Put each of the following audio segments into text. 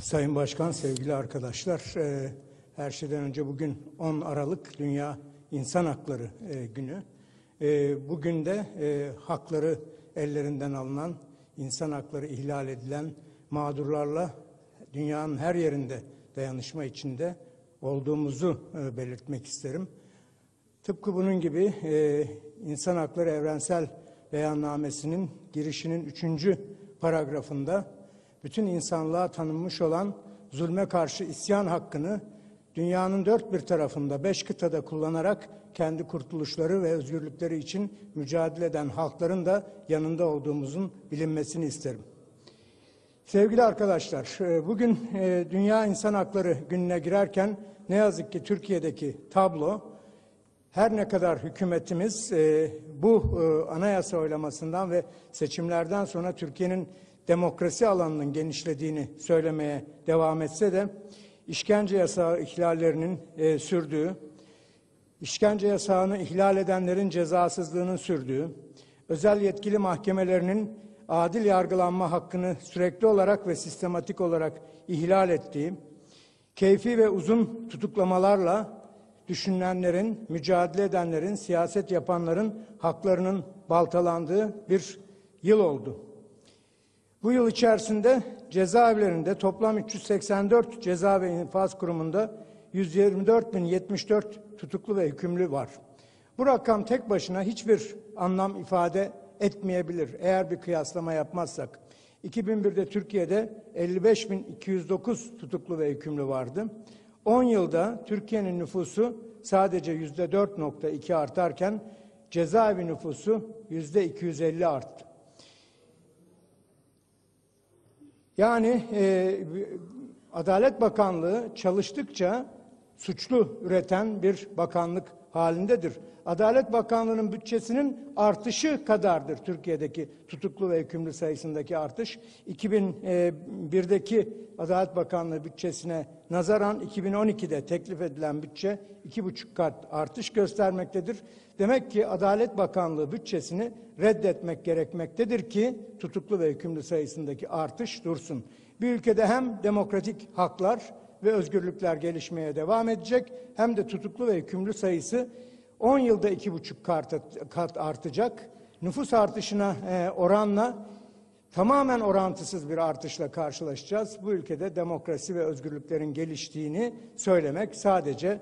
Sayın Başkan, sevgili arkadaşlar, her şeyden önce bugün 10 Aralık Dünya İnsan Hakları Günü. Bugün de hakları ellerinden alınan, insan hakları ihlal edilen mağdurlarla dünyanın her yerinde dayanışma içinde olduğumuzu belirtmek isterim. Tıpkı bunun gibi İnsan Hakları Evrensel Beyannamesi'nin girişinin 3. paragrafında bütün insanlığa tanınmış olan zulme karşı isyan hakkını dünyanın dört bir tarafında 5 kıtada kullanarak kendi kurtuluşları ve özgürlükleri için mücadele eden halkların da yanında olduğumuzun bilinmesini isterim. Sevgili arkadaşlar, bugün Dünya İnsan Hakları Günü'ne girerken ne yazık ki Türkiye'deki tablo, her ne kadar hükümetimiz bu anayasa oylamasından ve seçimlerden sonra Türkiye'nin demokrasi alanının genişlediğini söylemeye devam etse de işkence yasağı ihlallerinin sürdüğü, işkence yasağını ihlal edenlerin cezasızlığının sürdüğü, özel yetkili mahkemelerinin adil yargılanma hakkını sürekli olarak ve sistematik olarak ihlal ettiği, keyfi ve uzun tutuklamalarla düşünenlerin, mücadele edenlerin, siyaset yapanların haklarının baltalandığı bir yıl oldu. Bu yıl içerisinde cezaevlerinde toplam 384 ceza ve infaz kurumunda 124.074 tutuklu ve hükümlü var. Bu rakam tek başına hiçbir anlam ifade etmeyebilir eğer bir kıyaslama yapmazsak. 2001'de Türkiye'de 55.209 tutuklu ve hükümlü vardı. 10 yılda Türkiye'nin nüfusu sadece %4.2 artarken cezaevi nüfusu %250 arttı. Yani Adalet Bakanlığı çalıştıkça suçlu üreten bir bakanlık halindedir. Adalet Bakanlığı'nın bütçesinin artışı kadardır Türkiye'deki tutuklu ve hükümlü sayısındaki artış. 2001'deki Adalet Bakanlığı bütçesine nazaran 2012'de teklif edilen bütçe 2,5 kat artış göstermektedir. Demek ki Adalet Bakanlığı bütçesini reddetmek gerekmektedir ki tutuklu ve hükümlü sayısındaki artış dursun. Bir ülkede hem demokratik haklar ve özgürlükler gelişmeye devam edecek hem de tutuklu ve hükümlü sayısı 10 yılda 2,5 kat artacak. Nüfus artışına oranla tamamen orantısız bir artışla karşılaşacağız. Bu ülkede demokrasi ve özgürlüklerin geliştiğini söylemek sadece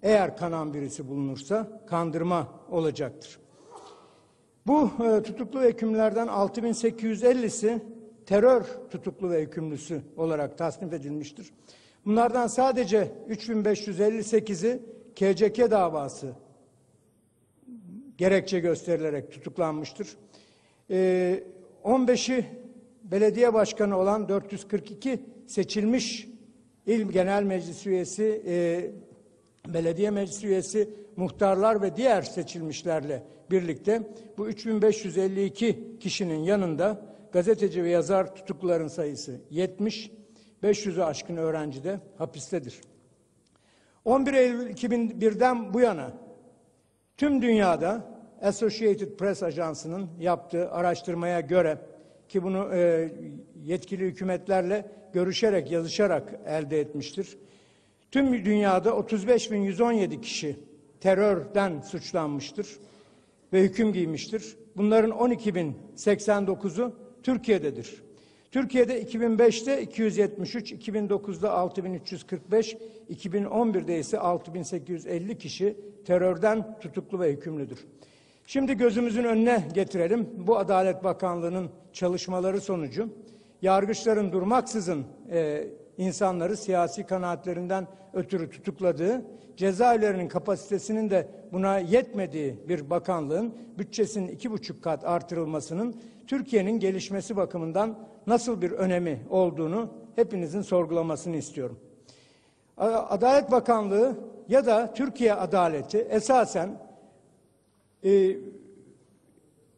eğer kanan birisi bulunursa kandırma olacaktır. Bu tutuklu ve hükümlülerden 6.850'si terör tutuklu ve hükümlüsü olarak tasnif edilmiştir. Bunlardan sadece 3.558'i KCK davası gerekçe gösterilerek tutuklanmıştır. 15'i belediye başkanı olan 442 seçilmiş İl Genel Meclis üyesi, belediye meclis üyesi, muhtarlar ve diğer seçilmişlerle birlikte bu 3552 kişinin yanında gazeteci ve yazar tutukluların sayısı 70, 500'ü aşkın öğrenci de hapistedir. 11 Eylül 2001'den bu yana tüm dünyada Associated Press Ajansı'nın yaptığı araştırmaya göre ki bunu yetkili hükümetlerle görüşerek, yazışarak elde etmiştir. Tüm dünyada 35.117 kişi terörden suçlanmıştır ve hüküm giymiştir. Bunların 12.089'u Türkiye'dedir. Türkiye'de 2005'te 273, 2009'da 6.345, 2011'de ise 6.850 kişi terörden tutuklu ve hükümlüdür. Şimdi gözümüzün önüne getirelim. Bu Adalet Bakanlığı'nın çalışmaları sonucu yargıçların durmaksızın insanları siyasi kanaatlerinden ötürü tutukladığı, cezaevlerinin kapasitesinin de buna yetmediği bir bakanlığın bütçesinin 2,5 kat artırılmasının Türkiye'nin gelişmesi bakımından nasıl bir önemi olduğunu hepinizin sorgulamasını istiyorum. Adalet Bakanlığı ya da Türkiye adaleti esasen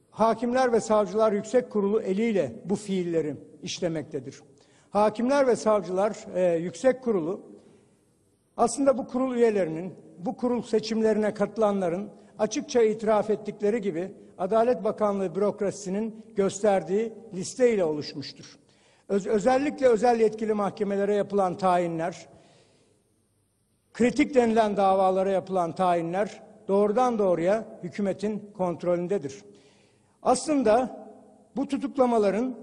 Hakimler ve Savcılar Yüksek Kurulu eliyle bu fiilleri işlemektedir. Hakimler ve Savcılar Yüksek Kurulu aslında bu kurul üyelerinin, bu kurul seçimlerine katılanların açıkça itiraf ettikleri gibi Adalet Bakanlığı bürokrasisinin gösterdiği listeyle oluşmuştur. Özellikle özel yetkili mahkemelere yapılan tayinler, kritik denilen davalara yapılan tayinler doğrudan doğruya hükümetin kontrolündedir. Aslında bu tutuklamaların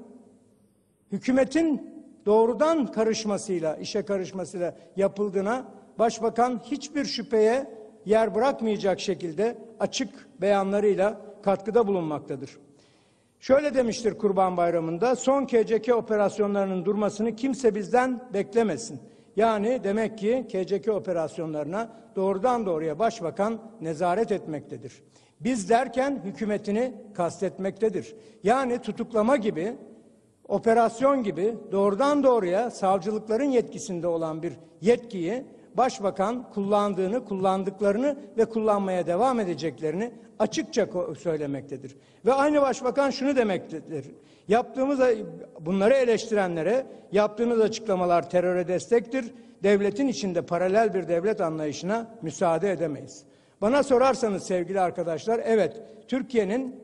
hükümetin doğrudan karışmasıyla, işe karışmasıyla yapıldığına Başbakan hiçbir şüpheye yer bırakmayacak şekilde açık beyanlarıyla katkıda bulunmaktadır. Şöyle demiştir Kurban Bayramı'nda, son KCK operasyonlarının durmasını kimse bizden beklemesin. Yani demek ki KCK operasyonlarına doğrudan doğruya Başbakan nezaret etmektedir. Biz derken hükümetini kastetmektedir. Yani tutuklama gibi, operasyon gibi doğrudan doğruya savcılıkların yetkisinde olan bir yetkiyi Başbakan kullandıklarını ve kullanmaya devam edeceklerini açıkça söylemektedir. Ve aynı Başbakan şunu demektedir. Bunları eleştirenlere yaptığınız açıklamalar teröre destektir. Devletin içinde paralel bir devlet anlayışına müsaade edemeyiz. Bana sorarsanız sevgili arkadaşlar, evet, Türkiye'nin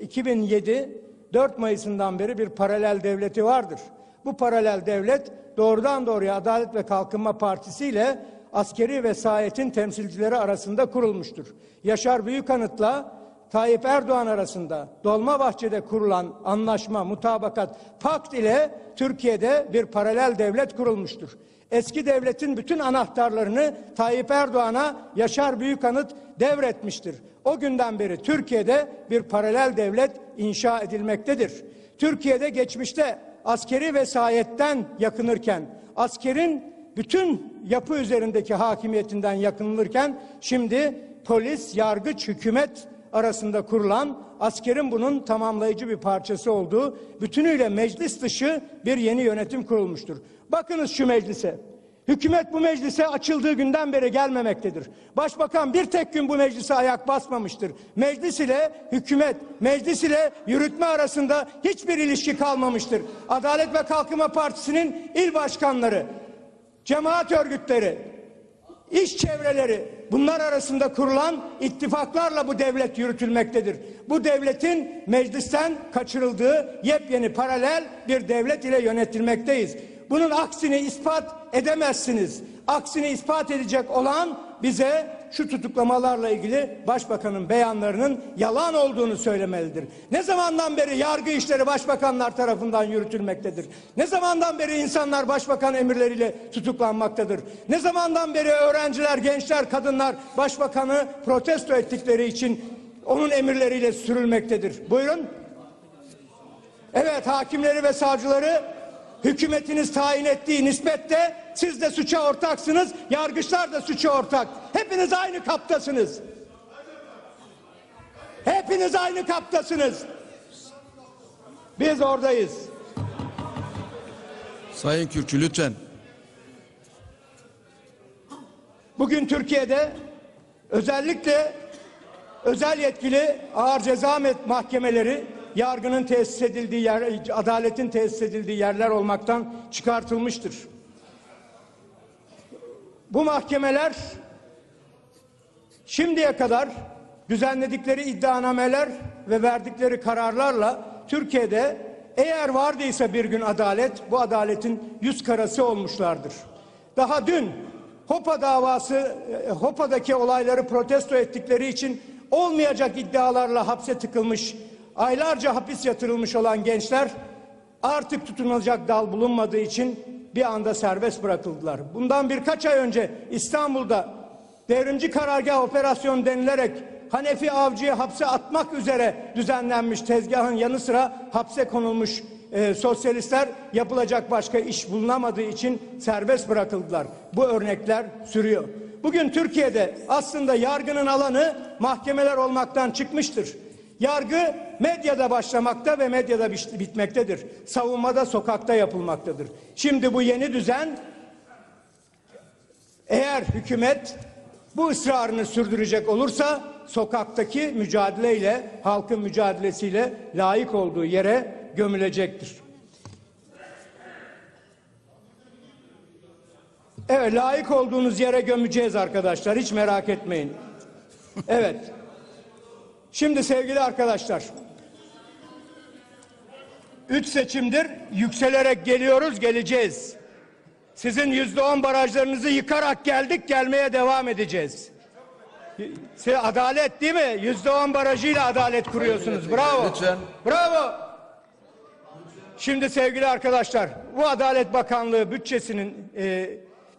2007 4 Mayıs'ından beri bir paralel devleti vardır. Bu paralel devlet doğrudan doğruya Adalet ve Kalkınma Partisi ile askeri vesayetin temsilcileri arasında kurulmuştur. Yaşar Büyükanıt'la Tayyip Erdoğan arasında Dolmabahçe'de kurulan anlaşma, mutabakat, pakt ile Türkiye'de bir paralel devlet kurulmuştur. Eski devletin bütün anahtarlarını Tayyip Erdoğan'a Yaşar Büyükanıt devretmiştir. O günden beri Türkiye'de bir paralel devlet inşa edilmektedir. Türkiye'de geçmişte askeri vesayetten yakınırken, askerin bütün yapı üzerindeki hakimiyetinden yakınılırken, şimdi polis, yargıç, hükümet arasında kurulan, askerin bunun tamamlayıcı bir parçası olduğu, bütünüyle meclis dışı bir yeni yönetim kurulmuştur. Bakınız şu meclise. Hükümet bu meclise açıldığı günden beri gelmemektedir. Başbakan bir tek gün bu meclise ayak basmamıştır. Meclis ile hükümet, meclis ile yürütme arasında hiçbir ilişki kalmamıştır. Adalet ve Kalkınma Partisi'nin il başkanları, cemaat örgütleri, iş çevreleri, bunlar arasında kurulan ittifaklarla bu devlet yürütülmektedir. Bu devletin meclisten kaçırıldığı yepyeni paralel bir devlet ile yönetilmekteyiz. Bunun aksini ispat edemezsiniz. Aksini ispat edecek olan bize şu tutuklamalarla ilgili Başbakanın beyanlarının yalan olduğunu söylemelidir. Ne zamandan beri yargı işleri başbakanlar tarafından yürütülmektedir? Ne zamandan beri insanlar başbakan emirleriyle tutuklanmaktadır? Ne zamandan beri öğrenciler, gençler, kadınlar başbakanı protesto ettikleri için onun emirleriyle sürülmektedir? Buyurun. Evet, hakimleri ve savcıları hükümetiniz tayin ettiği nispette siz de suça ortaksınız, yargıçlar da suça ortak. Hepiniz aynı kaptasınız. Hepiniz aynı kaptasınız. Biz oradayız. Sayın Kürkçü lütfen. Bugün Türkiye'de özellikle özel yetkili ağır ceza mahkemeleri yargının tesis edildiği yer, adaletin tesis edildiği yerler olmaktan çıkartılmıştır. Bu mahkemeler şimdiye kadar düzenledikleri iddianameler ve verdikleri kararlarla Türkiye'de eğer vardıysa bir gün adalet, bu adaletin yüz karası olmuşlardır. Daha dün Hopa davası, Hopa'daki olayları protesto ettikleri için olmayacak iddialarla hapse tıkılmış, aylarca hapis yatırılmış olan gençler artık tutunacak dal bulunmadığı için bir anda serbest bırakıldılar. Bundan birkaç ay önce İstanbul'da devrimci karargah operasyonu denilerek Hanefi Avcı'yı hapse atmak üzere düzenlenmiş tezgahın yanı sıra hapse konulmuş sosyalistler yapılacak başka iş bulunamadığı için serbest bırakıldılar. Bu örnekler sürüyor. Bugün Türkiye'de aslında yargının alanı mahkemeler olmaktan çıkmıştır. Yargı medyada başlamakta ve medyada bitmektedir. Savunmada sokakta yapılmaktadır. Şimdi bu yeni düzen, eğer hükümet bu ısrarını sürdürecek olursa sokaktaki mücadeleyle, halkın mücadelesiyle layık olduğu yere gömülecektir. Evet, layık olduğunuz yere gömeceğiz arkadaşlar, hiç merak etmeyin. Evet. Şimdi sevgili arkadaşlar, 3 seçimdir yükselerek geliyoruz, geleceğiz. Sizin %10 barajlarınızı yıkarak geldik, gelmeye devam edeceğiz. Adalet değil mi? %10 barajıyla adalet kuruyorsunuz. Bravo. Lütfen. Bravo. Şimdi sevgili arkadaşlar, bu Adalet Bakanlığı bütçesinin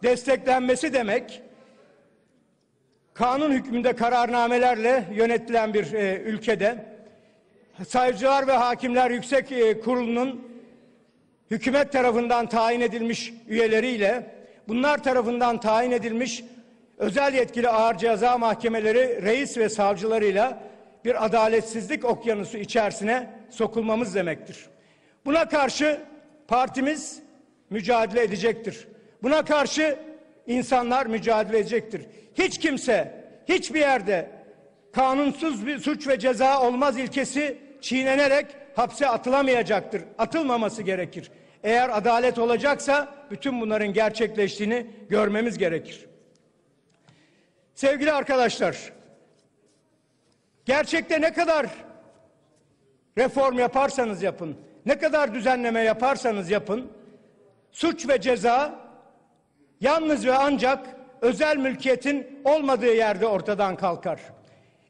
desteklenmesi demek, kanun hükmünde kararnamelerle yönetilen bir ülkede Savcılar ve Hakimler Yüksek Kurulu'nun hükümet tarafından tayin edilmiş üyeleriyle bunlar tarafından tayin edilmiş özel yetkili ağır ceza mahkemeleri reis ve savcılarıyla bir adaletsizlik okyanusu içerisine sokulmamız demektir. Buna karşı partimiz mücadele edecektir. Buna karşı insanlar mücadele edecektir. Hiç kimse, hiçbir yerde kanunsuz bir suç ve ceza olmaz ilkesi çiğnenerek hapse atılamayacaktır. Atılmaması gerekir. Eğer adalet olacaksa bütün bunların gerçekleştiğini görmemiz gerekir. Sevgili arkadaşlar, gerçekte ne kadar reform yaparsanız yapın, ne kadar düzenleme yaparsanız yapın, suç ve ceza yalnız ve ancak özel mülkiyetin olmadığı yerde ortadan kalkar.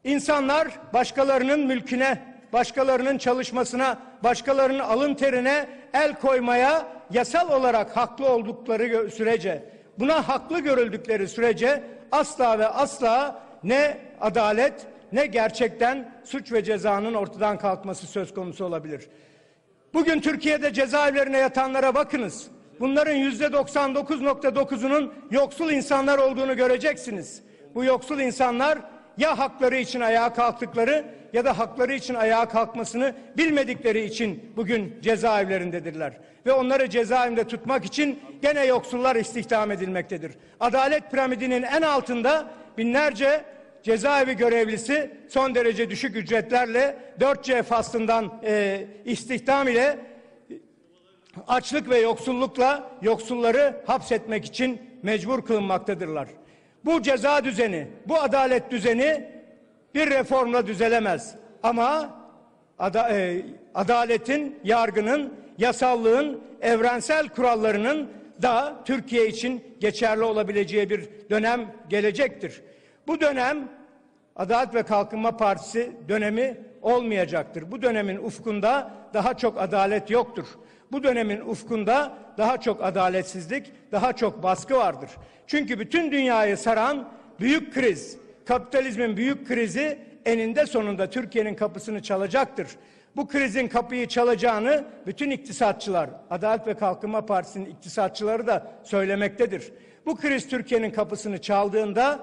İnsanlar başkalarının mülküne, başkalarının çalışmasına, başkalarının alın terine el koymaya yasal olarak haklı oldukları sürece, buna haklı görüldükleri sürece asla ve asla ne adalet ne gerçekten suç ve cezanın ortadan kalkması söz konusu olabilir. Bugün Türkiye'de cezaevlerine yatanlara bakınız. Bunların %99.9'unun yoksul insanlar olduğunu göreceksiniz. Bu yoksul insanlar ya hakları için ayağa kalktıkları ya da hakları için ayağa kalkmasını bilmedikleri için bugün cezaevlerindedirler. Ve onları cezaevinde tutmak için gene yoksullar istihdam edilmektedir. Adalet piramidinin en altında binlerce cezaevi görevlisi son derece düşük ücretlerle 4C faslından istihdam ile açlık ve yoksullukla yoksulları hapsetmek için mecbur kılınmaktadırlar. Bu ceza düzeni, bu adalet düzeni bir reformla düzelemez. Ama adaletin, yargının, yasallığın, evrensel kurallarının da Türkiye için geçerli olabileceği bir dönem gelecektir. Bu dönem Adalet ve Kalkınma Partisi dönemi olmayacaktır. Bu dönemin ufkunda daha çok adalet yoktur. Bu dönemin ufkunda daha çok adaletsizlik, daha çok baskı vardır. Çünkü bütün dünyayı saran büyük kriz, kapitalizmin büyük krizi eninde sonunda Türkiye'nin kapısını çalacaktır. Bu krizin kapıyı çalacağını bütün iktisatçılar, Adalet ve Kalkınma Partisi'nin iktisatçıları da söylemektedir. Bu kriz Türkiye'nin kapısını çaldığında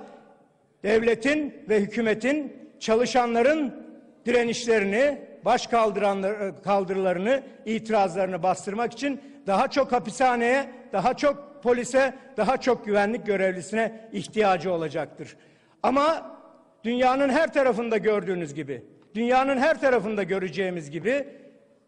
devletin ve hükümetin çalışanların direnişlerini, baş kaldırılarını, itirazlarını bastırmak için daha çok hapishaneye, daha çok polise, daha çok güvenlik görevlisine ihtiyacı olacaktır. Ama dünyanın her tarafında gördüğünüz gibi, dünyanın her tarafında göreceğimiz gibi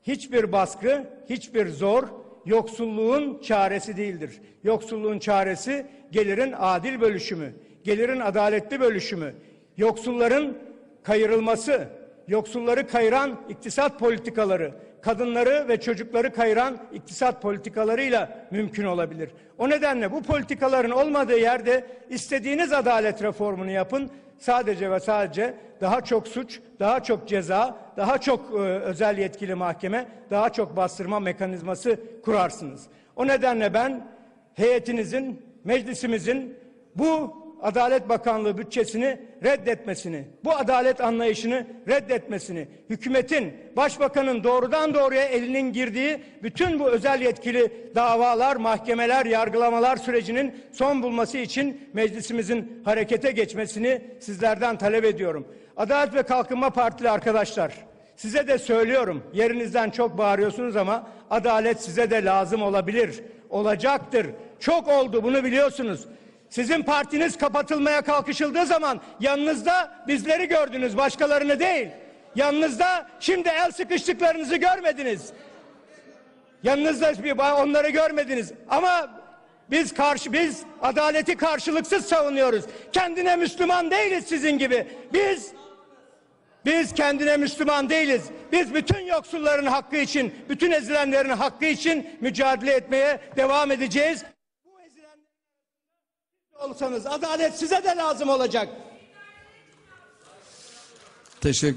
hiçbir baskı, hiçbir zor, yoksulluğun çaresi değildir. Yoksulluğun çaresi gelirin adil bölüşümü, gelirin adaletli bölüşümü, yoksulların kayırılması, yoksulları kayıran iktisat politikaları, kadınları ve çocukları kayıran iktisat politikalarıyla mümkün olabilir. O nedenle bu politikaların olmadığı yerde istediğiniz adalet reformunu yapın. Sadece ve sadece daha çok suç, daha çok ceza, daha çok özel yetkili mahkeme, daha çok bastırma mekanizması kurarsınız. O nedenle ben heyetinizin, meclisimizin bu Adalet Bakanlığı bütçesini reddetmesini, bu adalet anlayışını reddetmesini, hükümetin, başbakanın doğrudan doğruya elinin girdiği bütün bu özel yetkili davalar, mahkemeler, yargılamalar sürecinin son bulması için meclisimizin harekete geçmesini sizlerden talep ediyorum. Adalet ve Kalkınma Partili arkadaşlar, size de söylüyorum, yerinizden çok bağırıyorsunuz ama adalet size de lazım olabilir, olacaktır. Çok oldu, bunu biliyorsunuz. Sizin partiniz kapatılmaya kalkışıldığı zaman yanınızda bizleri gördünüz, başkalarını değil. Yanınızda şimdi el sıkıştıklarınızı görmediniz. Yanınızda onları görmediniz. Ama biz adaleti karşılıksız savunuyoruz. Kendine Müslüman değiliz sizin gibi. Biz Biz kendine Müslüman değiliz. Biz bütün yoksulların hakkı için, bütün ezilenlerin hakkı için mücadele etmeye devam edeceğiz. Bu ezilenlerin olsanız adalet size de lazım olacak. Teşekkür